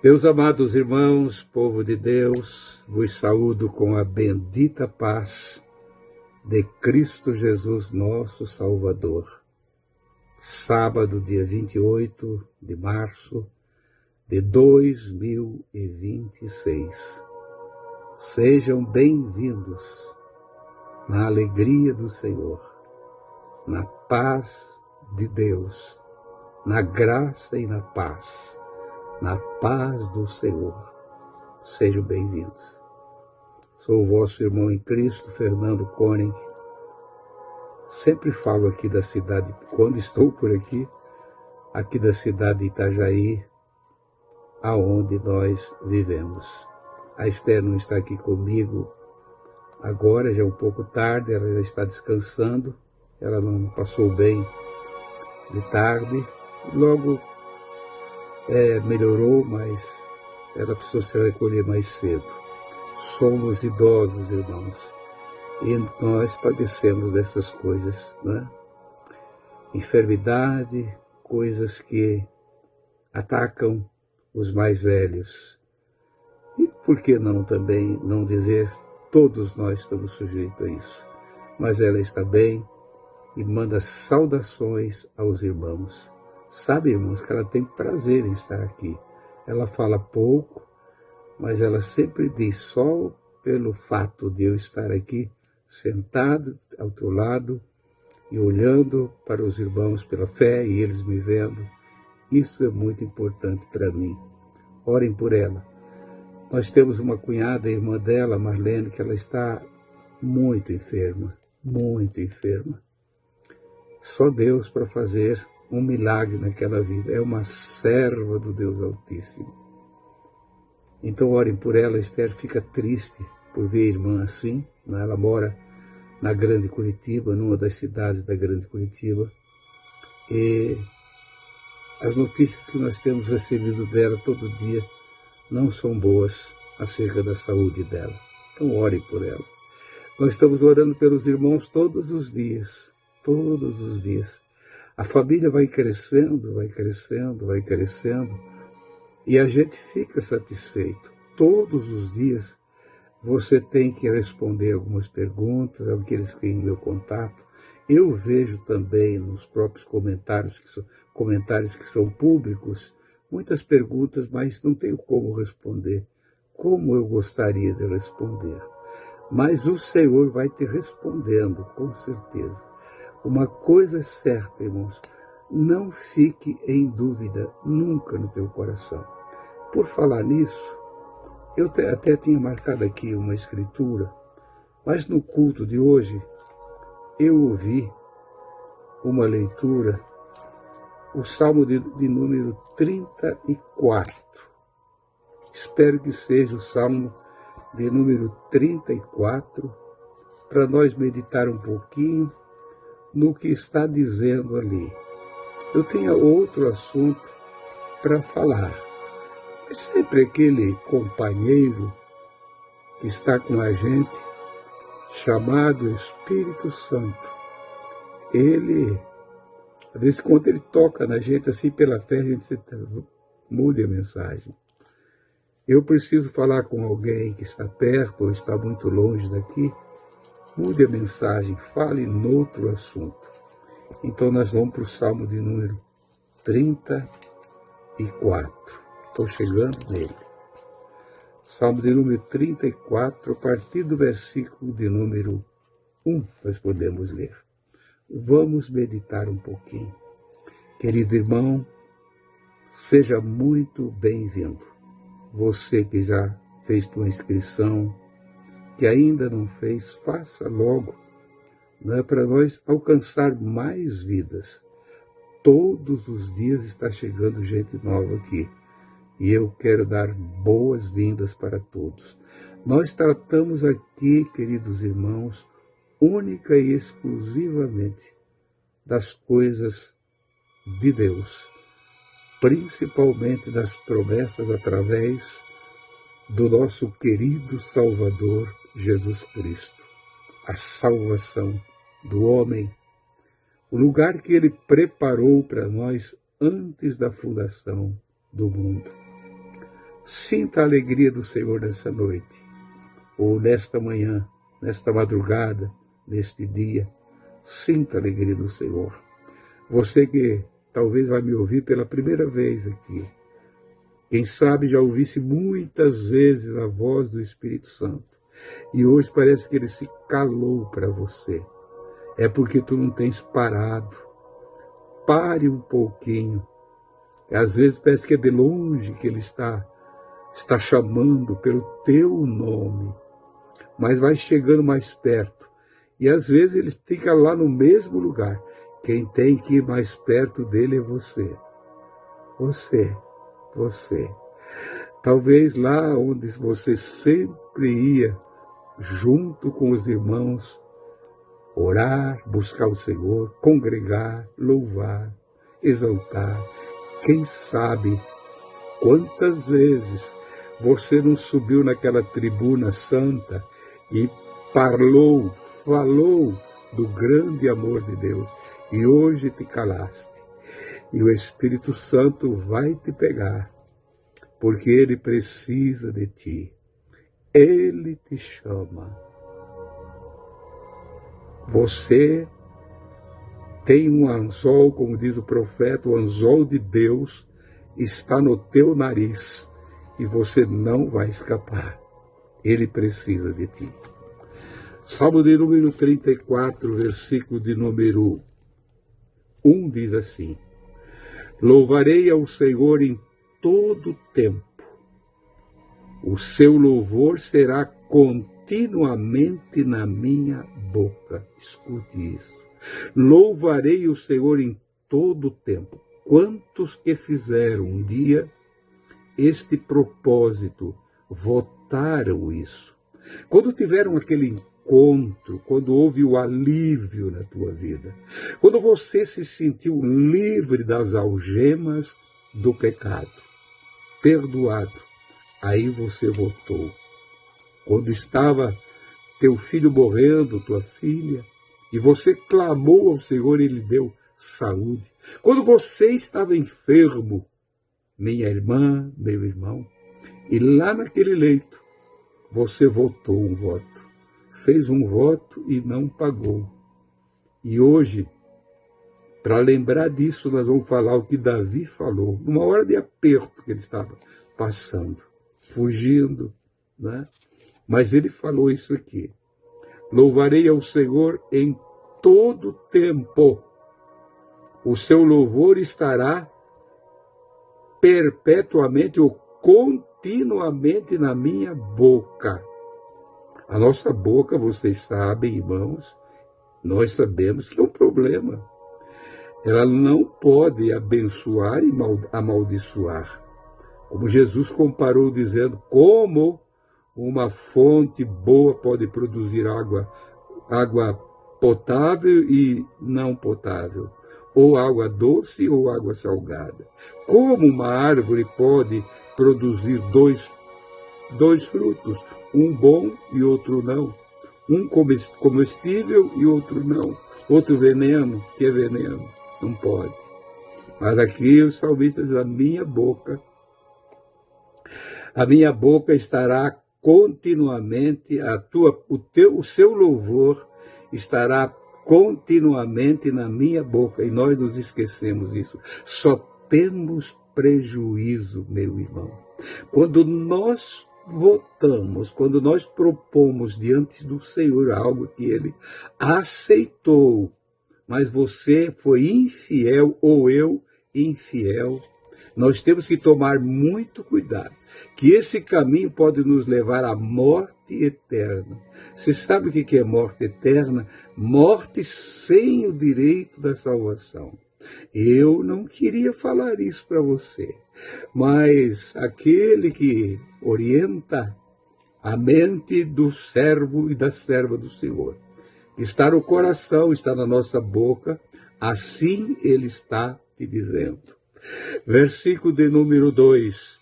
Meus amados irmãos, povo de Deus, vos saúdo com a bendita paz de Cristo Jesus, nosso Salvador. Sábado, dia 28 de março de 2026. Sejam bem-vindos na alegria do Senhor, na paz de Deus, na graça e na paz do Senhor. Sejam bem-vindos. Sou o vosso irmão em Cristo, Fernando Koenig. Sempre falo aqui da cidade, quando estou por aqui da cidade de Itajaí, aonde nós vivemos. A Esther não está aqui comigo agora, já é um pouco tarde, ela já está descansando, ela não passou bem de tarde, logo melhorou, mas ela precisou se recolher mais cedo. Somos idosos, irmãos, e nós padecemos dessas coisas, né? Enfermidade, coisas que atacam os mais velhos. E por que não também não dizer, todos nós estamos sujeitos a isso. Mas ela está bem e manda saudações aos irmãos. Sabe, irmãos, que ela tem prazer em estar aqui. Ela fala pouco, mas ela sempre diz, só pelo fato de eu estar aqui, sentado ao teu lado e olhando para os irmãos pela fé e eles me vendo, isso é muito importante para mim. Orem por ela. Nós temos uma cunhada, a irmã dela, Marlene, que ela está muito enferma, muito enferma. Só Deus para fazer um milagre naquela vida. É uma serva do Deus Altíssimo. Então orem por ela. Esther fica triste por ver a irmã assim, né? Ela mora na Grande Curitiba, numa das cidades da Grande Curitiba. E as notícias que nós temos recebido dela todo dia não são boas acerca da saúde dela. Então orem por ela. Nós estamos orando pelos irmãos todos os dias. Todos os dias. A família vai crescendo, vai crescendo, vai crescendo, e a gente fica satisfeito. Todos os dias você tem que responder algumas perguntas, aqueles que têm meu contato. Eu vejo também nos próprios comentários que são públicos, muitas perguntas, mas não tenho como responder, como eu gostaria de responder. Mas o Senhor vai te respondendo, com certeza. Uma coisa é certa, irmãos, não fique em dúvida nunca no teu coração. Por falar nisso, eu até tinha marcado aqui uma escritura, mas no culto de hoje eu ouvi uma leitura, o Salmo de número 34. Espero que seja o Salmo de número 34, para nós meditar um pouquinho no que está dizendo ali. Eu tinha outro assunto para falar, mas sempre aquele companheiro que está com a gente, chamado Espírito Santo, ele, às vezes, quando ele toca na gente assim pela fé, a gente muda a mensagem. Eu preciso falar com alguém que está perto ou está muito longe daqui, mude a mensagem, fale noutro assunto. Então nós vamos para o Salmo de número 34. Estou chegando nele. Salmo de número 34, a partir do versículo de número 1, nós podemos ler. Vamos meditar um pouquinho. Querido irmão, seja muito bem-vindo. Você que já fez sua inscrição, que ainda não fez, faça logo, não é, para nós alcançar mais vidas. Todos os dias está chegando gente nova aqui, e eu quero dar boas-vindas para todos. Nós tratamos aqui, queridos irmãos, única e exclusivamente das coisas de Deus, principalmente das promessas através do nosso querido Salvador Jesus Cristo, a salvação do homem, o lugar que ele preparou para nós antes da fundação do mundo. Sinta a alegria do Senhor nessa noite, ou nesta manhã, nesta madrugada, neste dia. Sinta a alegria do Senhor. Você que talvez vai me ouvir pela primeira vez aqui, quem sabe já ouvisse muitas vezes a voz do Espírito Santo, e hoje parece que ele se calou para você. É porque tu não tens parado. Pare um pouquinho. Às vezes parece que é de longe que ele está chamando pelo teu nome, mas vai chegando mais perto. E às vezes ele fica lá no mesmo lugar. Quem tem que ir mais perto dele é você. Você. Talvez lá onde você sempre ia, junto com os irmãos, orar, buscar o Senhor, congregar, louvar, exaltar. Quem sabe quantas vezes você não subiu naquela tribuna santa e falou do grande amor de Deus, e hoje te calaste. E o Espírito Santo vai te pegar, porque ele precisa de ti. Ele te chama. Você tem um anzol, como diz o profeta, o anzol de Deus está no teu nariz e você não vai escapar. Ele precisa de ti. Salmo de número 34, versículo de número 1 diz assim: Louvarei ao Senhor em todo tempo. O seu louvor será continuamente na minha boca. Escute isso. Louvarei o Senhor em todo tempo. Quantos que fizeram um dia este propósito, votaram isso? Quando tiveram aquele encontro, quando houve o alívio na tua vida, quando você se sentiu livre das algemas do pecado, perdoado, aí você votou. Quando estava teu filho morrendo, tua filha, e você clamou ao Senhor, Ele deu saúde. Quando você estava enfermo, minha irmã, meu irmão, e lá naquele leito, você votou um voto. Fez um voto e não pagou. E hoje, para lembrar disso, nós vamos falar o que Davi falou, numa hora de aperto que ele estava passando, fugindo, né? Mas ele falou isso aqui: louvarei ao Senhor em todo tempo. O seu louvor estará perpetuamente ou continuamente na minha boca. A nossa boca, vocês sabem, irmãos, nós sabemos que é um problema. Ela não pode abençoar e amaldiçoar. Como Jesus comparou dizendo, como uma fonte boa pode produzir água potável e não potável, ou água doce ou água salgada. Como uma árvore pode produzir dois frutos, um bom e outro não, um comestível e outro não, outro veneno, que é veneno, não pode. Mas aqui o salmista diz, a minha boca estará continuamente, o seu louvor estará continuamente na minha boca, e nós nos esquecemos disso. Só temos prejuízo, meu irmão. Quando nós votamos, quando nós propomos diante do Senhor algo que Ele aceitou, mas você foi infiel ou eu infiel, nós temos que tomar muito cuidado, que esse caminho pode nos levar à morte eterna. Você sabe o que é morte eterna? Morte sem o direito da salvação. Eu não queria falar isso para você, mas aquele que orienta a mente do servo e da serva do Senhor está no coração, está na nossa boca, assim Ele está te dizendo. Versículo de número 2.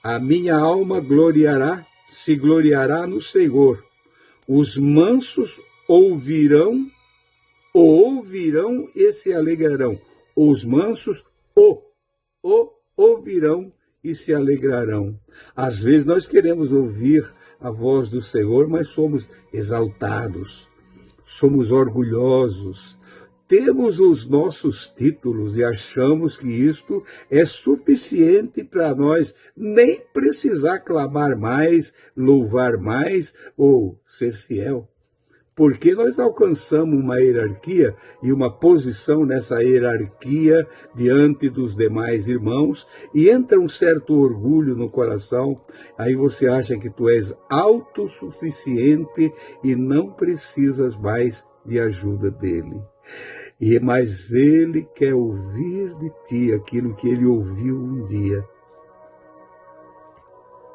A minha alma se gloriará no Senhor. Os mansos ouvirão e se alegrarão. Os mansos ouvirão e se alegrarão. Às vezes nós queremos ouvir a voz do Senhor, mas somos exaltados, somos orgulhosos, temos os nossos títulos e achamos que isto é suficiente para nós nem precisar clamar mais, louvar mais ou ser fiel. Porque nós alcançamos uma hierarquia e uma posição nessa hierarquia diante dos demais irmãos e entra um certo orgulho no coração, aí você acha que tu és autossuficiente e não precisas mais de ajuda dele. Mas ele quer ouvir de ti aquilo que ele ouviu um dia.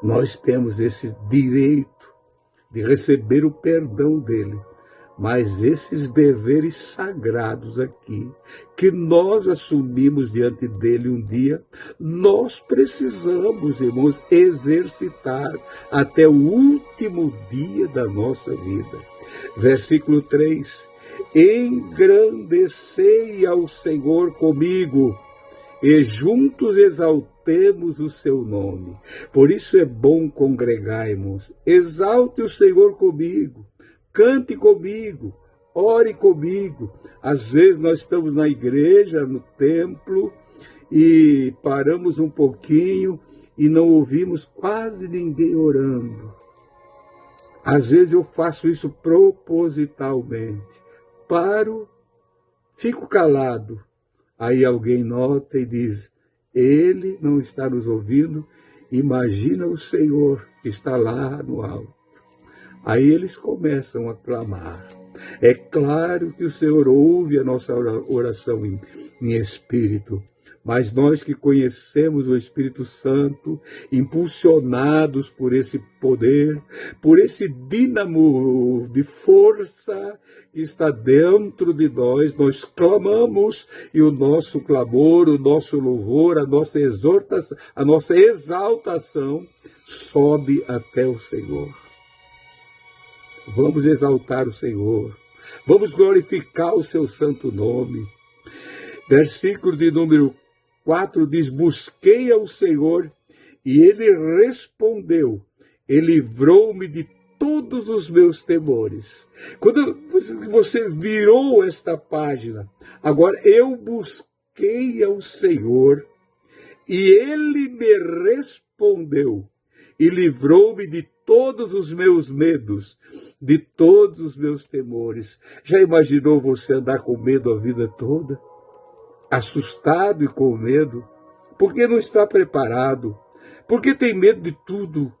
Nós temos esse direito de receber o perdão dele. Mas esses deveres sagrados aqui, que nós assumimos diante dele um dia, nós precisamos, irmãos, exercitar até o último dia da nossa vida. Versículo 3. Engrandecei ao Senhor comigo, e juntos exaltemos o seu nome. Por isso é bom congregarmos. Exalte o Senhor comigo. Cante comigo, ore comigo. Às vezes nós estamos na igreja, no templo, e paramos um pouquinho e não ouvimos quase ninguém orando. Às vezes eu faço isso propositalmente. Paro, fico calado. Aí alguém nota e diz, ele não está nos ouvindo, imagina o Senhor que está lá no alto. Aí eles começam a clamar. É claro que o Senhor ouve a nossa oração em espírito, mas nós que conhecemos o Espírito Santo, impulsionados por esse poder, por esse dínamo de força que está dentro de nós, nós clamamos e o nosso clamor, o nosso louvor, a nossa exaltação sobe até o Senhor. Vamos exaltar o Senhor. Vamos glorificar o seu santo nome. Versículo de número 4 diz, busquei ao Senhor e ele respondeu, e livrou-me de todos os meus temores. Quando você virou esta página, agora eu busquei ao Senhor e ele me respondeu e livrou-me de todos os meus medos, de todos os meus temores. Já imaginou você andar com medo a vida toda? Assustado e com medo? Porque não está preparado? Porque tem medo de tudo?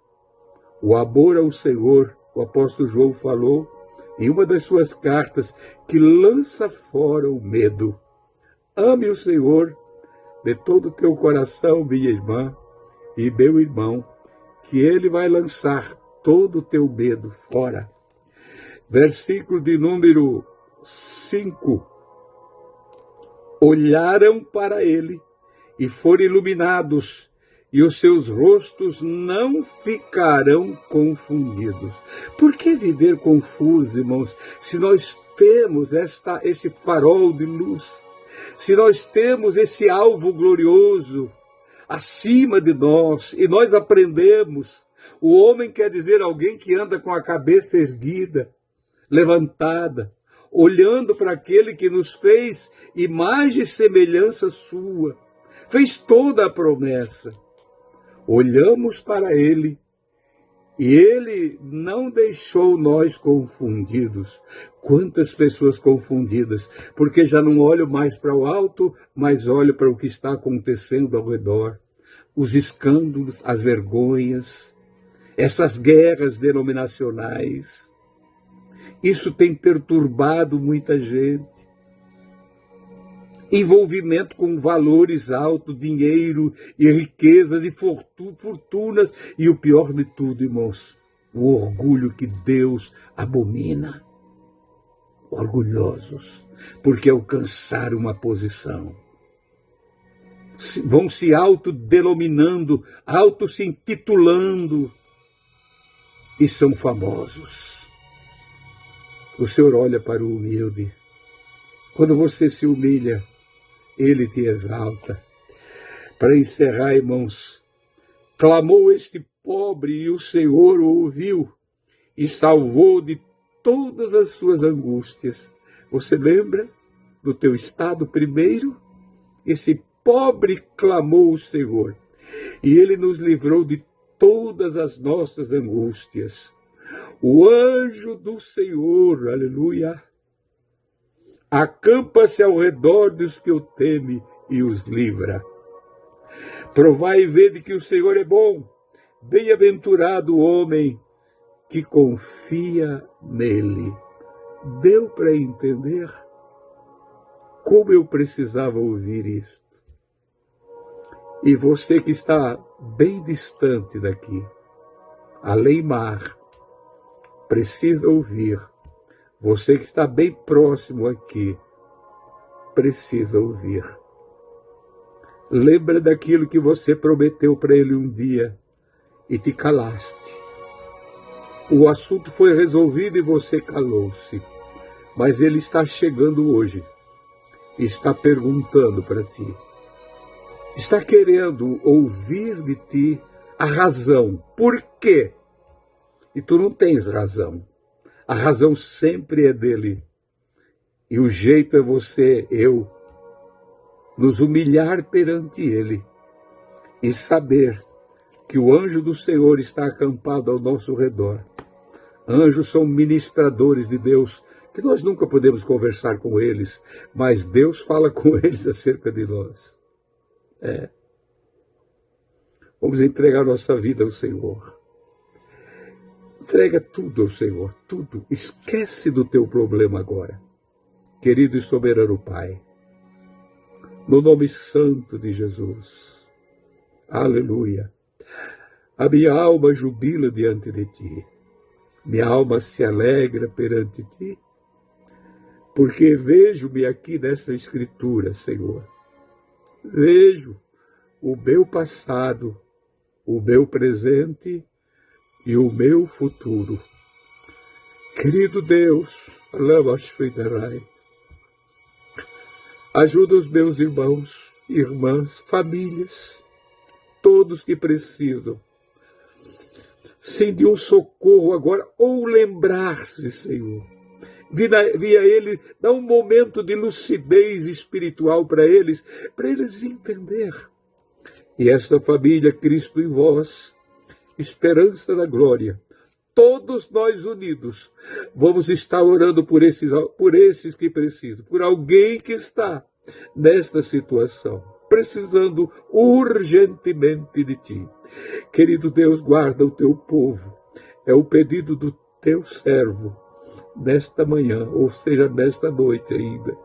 O amor ao Senhor, o apóstolo João falou em uma das suas cartas, que lança fora o medo. Ame o Senhor de todo o teu coração, minha irmã e meu irmão, que ele vai lançar todo o teu medo fora. Versículo de número 5. Olharam para ele e foram iluminados, e os seus rostos não ficarão confundidos. Por que viver confuso, irmãos, se nós temos esse farol de luz, se nós temos esse alvo glorioso acima de nós, e nós aprendemos? O homem quer dizer alguém que anda com a cabeça erguida, levantada, olhando para aquele que nos fez imagem e semelhança sua, fez toda a promessa. Olhamos para ele e ele não deixou nós confundidos. Quantas pessoas confundidas, porque já não olham mais para o alto, mas olham para o que está acontecendo ao redor. Os escândalos, as vergonhas, essas guerras denominacionais. Isso tem perturbado muita gente. Envolvimento com valores altos, dinheiro e riquezas e fortunas. E o pior de tudo, irmãos, o orgulho que Deus abomina. Orgulhosos, porque alcançaram uma posição. Vão se autodenominando, se intitulando e são famosos. O Senhor olha para o humilde. Quando você se humilha, ele te exalta. Para encerrar, irmãos, Clamou este pobre e o Senhor o ouviu e salvou de todas as suas angústias. Você lembra do teu estado primeiro? Esse pobre clamou o Senhor e Ele nos livrou de todas as nossas angústias. O anjo do Senhor, aleluia, acampa-se ao redor dos que o temem e os livra. Provai e vede que o Senhor é bom. Bem-aventurado o homem que confia nele. Deu para entender como eu precisava ouvir isto? E você que está bem distante daqui, além mar, precisa ouvir. Você que está bem próximo aqui, precisa ouvir. Lembra daquilo que você prometeu para ele um dia e te calaste. O assunto foi resolvido e você calou-se. Mas ele está chegando hoje e está perguntando para ti. Está querendo ouvir de ti a razão. Por quê? E tu não tens razão. A razão sempre é dele. E o jeito é você, eu, nos humilhar perante ele e saber que o anjo do Senhor está acampado ao nosso redor. Anjos são ministradores de Deus, que nós nunca podemos conversar com eles, mas Deus fala com eles acerca de nós. Vamos entregar nossa vida ao Senhor. Entrega tudo ao Senhor, tudo. Esquece do teu problema agora. Querido e soberano Pai, no nome santo de Jesus, aleluia, a minha alma jubila diante de ti, minha alma se alegra perante ti, porque vejo-me aqui nessa escritura, Senhor, vejo o meu passado, o meu presente e o meu futuro. Querido Deus, ajuda os meus irmãos, irmãs, famílias, todos que precisam, sim, de um socorro agora, ou lembrar-se, Senhor. Via ele, dá um momento de lucidez espiritual para eles entender. E esta família, Cristo em vós, esperança da glória, todos nós unidos, vamos estar orando por esses que precisam, por alguém que está nesta situação, precisando urgentemente de ti. Querido Deus, guarda o teu povo. É o pedido do teu servo nesta manhã, ou seja, nesta noite ainda.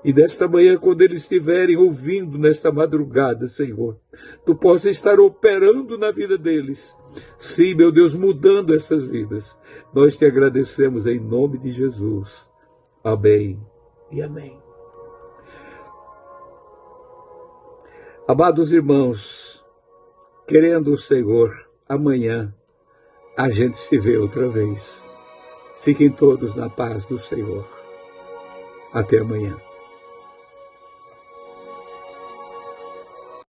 E nesta manhã, quando eles estiverem ouvindo nesta madrugada, Senhor, tu possa estar operando na vida deles. Sim, meu Deus, mudando essas vidas. Nós te agradecemos em nome de Jesus. Amém e amém. Amados irmãos, querendo o Senhor, amanhã a gente se vê outra vez. Fiquem todos na paz do Senhor. Até amanhã.